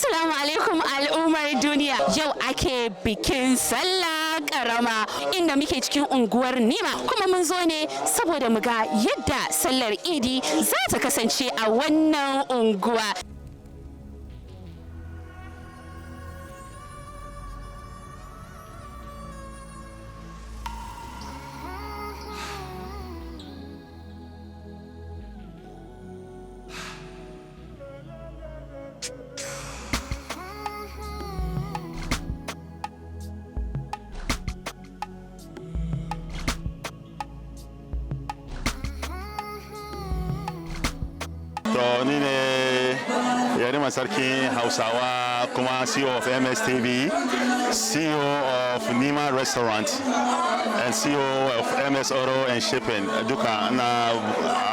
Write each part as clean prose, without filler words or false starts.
Assalamu alaikum al'ummar duniya. Yau ake bikin sallah karama inda muke cikin unguwar Nima kuma mun zo ne saboda mu ga yadda sallar Idi za ta kasance a wannan unguwa. To ni ne yarima sarkin Hausawa kuma CEO of MSTV, CEO of Nima Restaurant and CEO of MS Oro and Shipping, duka na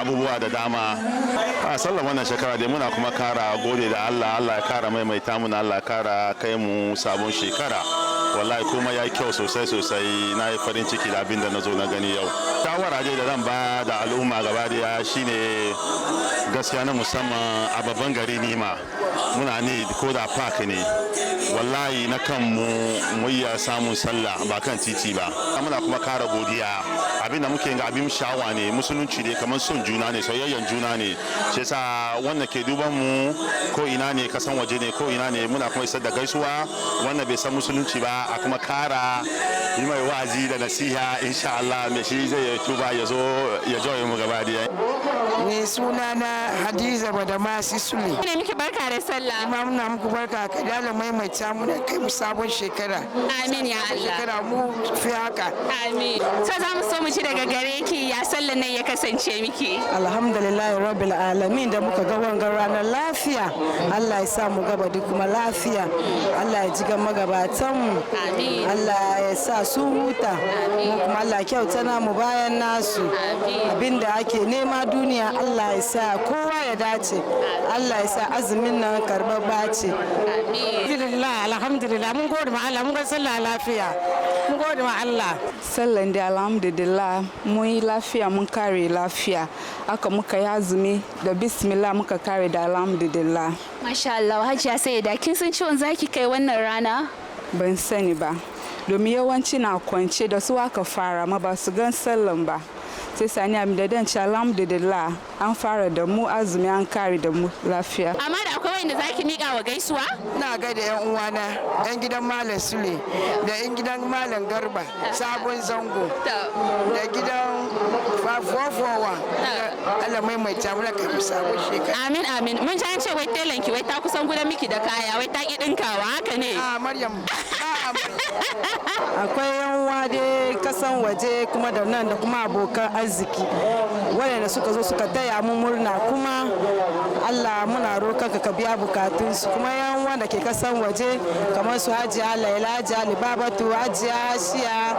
abubuwa da dama. A sallar wannan shekara dai muna kuma kara gode da Allah ya kara maimaita muna, Allah ya kara kai mu sabon shekara. Wallahi kuma ya yi kyau sosai, na yi farin ciki da abin da na zo na gani yau. Shawara dai da zan ba da al'umma gaba daya shine gaskiya na musamman a babban gari Nima muna ne ko da park ne, wallahi na kan mu iya samun sallah ba kan titi ba. Muna kuma kara godiya, abin da muke ga abin shawa ne, musulunci ne, kamar son juna ne, soyayyen juna ne. Shi yasa wanda ke duban mu ko ina ne, kasan waje ne ko ina ne, muna kuma isar da gaisuwa wanda bai san musulunci ba a kuma kara yi mai wazi da nasiha, insha Allah mai shi zai tuba ya zo ya joye mu gaba da. Ni sunana Hadiza Badamasi Sule. Ne miki barka da sallah. Muna muku barka ka dala maimaita mu da kai mu sabon shekara. Amin ya Allah. Shekara mu fi haka. Amin. To za mu so mu ci daga gare ki ya sallar nan ya kasance miki. Alhamdulillah rabbil alamin da muka ga wangan ranar lafiya. Allah ya sa mu gaba duk kuma lafiya. Allah ya ji ga magabatan mu. Amin. Allah ya sa su huta. Mu kuma Allah kyauta na mu bayan nasu. Abinda ake nema duniya Allah ya sa kowa ya dace. Allah ya sa azumin nan karbabba ce. Alhamdulillah mun gode ma Allah, mun ga sallah lafiya. Mun gode ma Allah. Sallan da alhamdulillah mun yi lafiya, mun kare lafiya. Aka muka yi azumi da bismillah muka kare da alhamdulillah. Masha Allah, Hajiya Sayyida, kin san ciwon zaki kai wannan rana? Ban sani ba, domin yawanci na kwance da su aka fara ma ba su gan sallan ba. Sai sani abin da dan ci alhamdulillah an fara da mu azumi an kare da mu lafiya. Amma da akwai wanda zaki mika wa gaisuwa? Na ga da yan uwana, yan gidan Malam Sule, da yan gidan Malam Garba, Sabon Zango, da gidan Fafofowa. Allah maimaita mu da kai sabon shekara. Amin amin. Mun ji an ce wai telan ki wai ta kusan gudan miki da kaya, wai ta ki dinkawa, haka ne? A Maryam. Akwai yan uwa dai kasan waje kuma da nan da kuma abokan arziki waɗanda suka zo suka taya mu murna, kuma Allah muna roƙon ka biya bukatunsu. Kuma yan uwa da ke kasan waje kamar su Hajiya Laila, Hajiya Libabatu, Hajiya Ashiya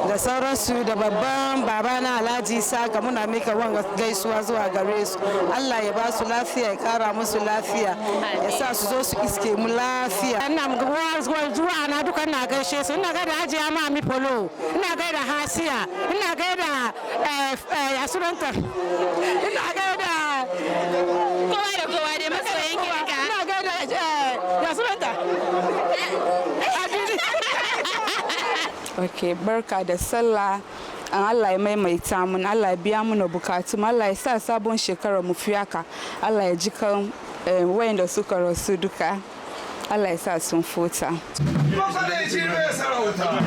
da sauransu, da babban babana Alhaji Saka, muna mika wanga gaisuwa zuwa gare su. Allah ya ba su lafiya, ya kara musu lafiya, ya sa su zo su iske mu lafiya. Ina zuwa na duka na gaishe su, ina gaida Hajiya Mami Polo, ina gaida Hasiya, ina gaida Yasuranta, ina gaida Kowa da kowa dai masoyan ki duka. ina gaida Yasuranta. Ok, barka da sallah. An Allah ya maimaita mun, Allah ya biya mana bukatu, Allah ya sa sabon shekara mu fi haka. Allah ya ji kan wayanda suka rasu duka. Allah ya sa sun futa. Mafareci ne sarauta,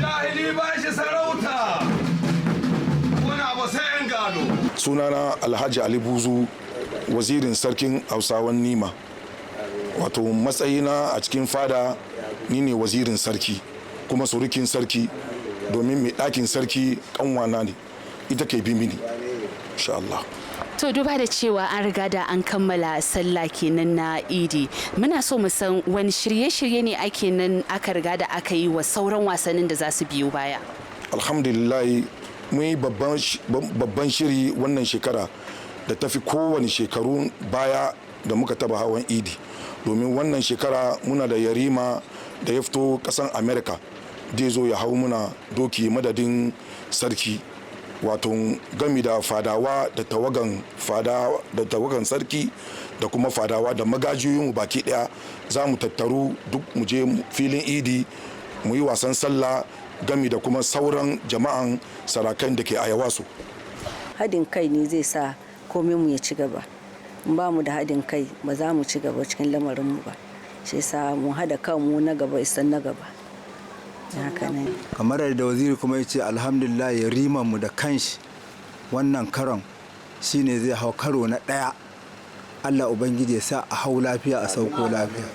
jahili ba shi sarauta, wani abu sai yan gado. Sunana Alhaji Ali Buzu, wazirin sarkin Hausawan Nima. Wato matsayina a cikin fada ni ne wazirin sarki kuma surukin sarki, domin mai ɗakin sarki kanwana ne, ita ke bi mini insha Allah. To duba da cewa an riga da an kammala sallah kenan na Idi, muna so mu san wani shirye-shirye ne ake nan aka riga da aka yi wa sauran wasannin da za su biyo baya. Alhamdulillah mun yi babban shiri wannan shekara da tafi kowane shekaru baya da muka taba hawan Idi, domin wannan shekara muna da yarima da ya fito kasan America, zai zo ya hau muna doki madadin sarki wato gami da fadawa da tawagan sarki da kuma fadawa da magajiyoyin baki daya za mu tattaru duk mu je filin idi mu yi wasan sallah gami da kuma sauran jama'an sarakan da ke ayawasu. Haɗin kai ne zai sa komai mu ya ci gaba. Ba mu da haɗin kai ba za mu ci gaba cikin lamarinmu ba. Shi yasa mu haɗa kanmu na gaba isan na gaba. Haka ne. Kamar da waziri kuma ya ce alhamdulillah ya rima mu da kanshi wannan karon shine zai hau karo na ɗaya. Allah Ubangiji ya sa a hau lafiya a sauko lafiya.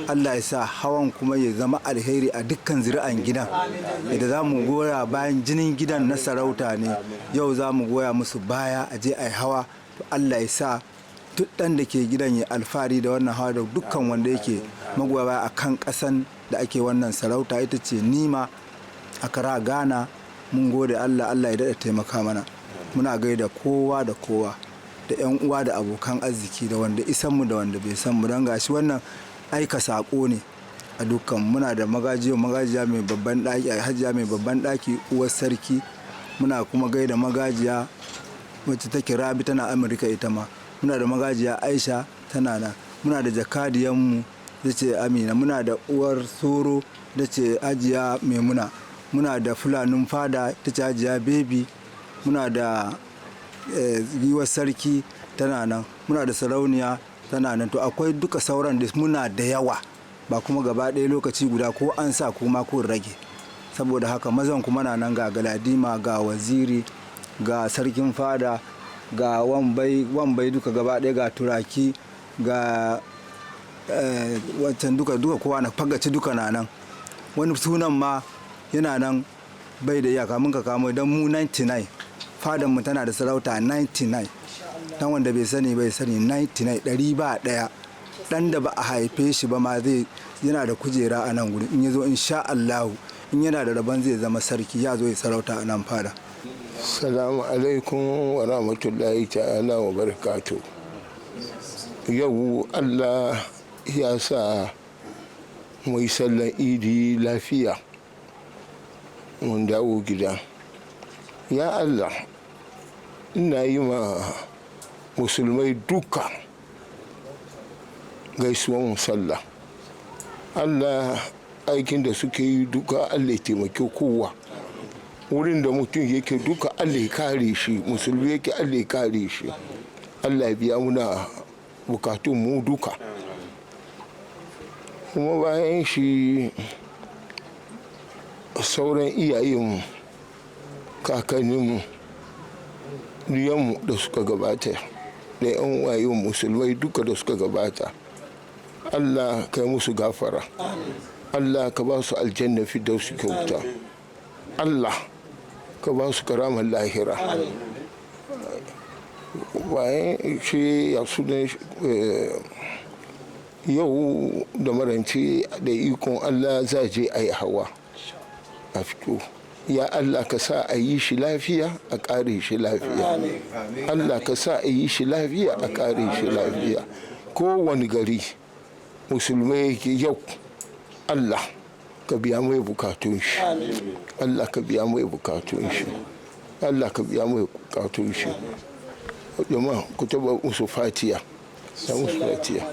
Allah ya sa hawan kuma ya zama alheri a dukkan zuri'an gidan. Idan za mu goya bayan jinin gidan na sarauta ne yau za mu goya musu baya a je a yi hawa. To Allah ya sa duk ɗan da ke gidan ya alfahari da wannan hawa da dukkan wanda yake magoya baya a kan ƙasan da ake wannan sarauta ita ce Nima a Kasar Ghana. Mun gode Allah, Allah ya daɗa taimaka mana. Muna gaida kowa da kowa. Da 'yan uwa da abokan arziki da wanda isan mu da wanda bai san mu don gashi wannan aika sako ne a dukkan. Muna da magajiya mai babban daki, hajiya mai babban daki, uwar sarki. Muna kuma gaida magajiya wacce take Rabi tana Amurka ita ma. Muna da magajiya Aisha tana nan. Muna da jakadiyan mu dace Amina. Muna da uwar Soro dace Hajiya Maimuna. Muna da fulanin fada tace Hajiya Baby. Muna da giwar sarki tana nan. Muna da sarauniya tana nan. To akwai duka sauran da muna da yawa ba kuma gaba ɗaya lokaci guda ko an sa kuma ko rage. Saboda haka mazan kuma na nan ga galadima, ga waziri, ga sarkin fada, ga wambai duka gaba ɗaya, ga turaki, ga wancan duka kowa na fagaci duka na nan. Wani sunan ma yana nan bai da iyaka mun ka kamo don mu 99 fadanmu tana da sarauta 99 dan wanda bai sani 99 ɗari ba ɗaya. Dan da ba a haife shi ba ma zai yana da kujera a nan guri in ya zo insha Allahu in yana da rabon zai zama sarki ya zo ya sarauta a nan fada. Assalamu alaikum wa rahmatullahi ta'ala wa barakatuh. Yau Allah ya sa mu yi sallar idi lafiya mun dawo gida. Ya Allah ina yi ma musulmai duka gaisuwan sallah. Allah aikin da suke yi duka Allah ya taimake kowa. Wurin da mutum yake duka Allah ya kare shi, musulmi yake Allah ya kare shi. Allah ya biya muna bukatun mu duka. Kuma bayan shi sauran iyayenmu, kakanninmu, diyanmu da suka gabata da 'yan wayen musulmai duka da suka gabata, Allah kai musu gafara. Allah ka ba su aljanna fi da su kyauta. Allah ka ba su karamar lahira. Bayan shi ya sunan yau da marance da ikon Allah za je a yi hawa a fito. Ya Allah ka sa a yi shi lafiya a ƙare shi lafiya. Allah ka sa a yi shi lafiya a ƙare shi lafiya. Kowane gari musulmai yake yau Allah ka biya mai bukatun shi. Allah ka biya mai bukatun shi. Allah ka biya mai bukatun shi. Jama'a ku taba musu fatiya. Da musu fatiya.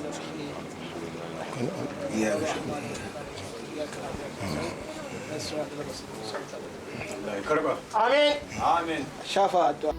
Amin. Amin. Shafa addu'a.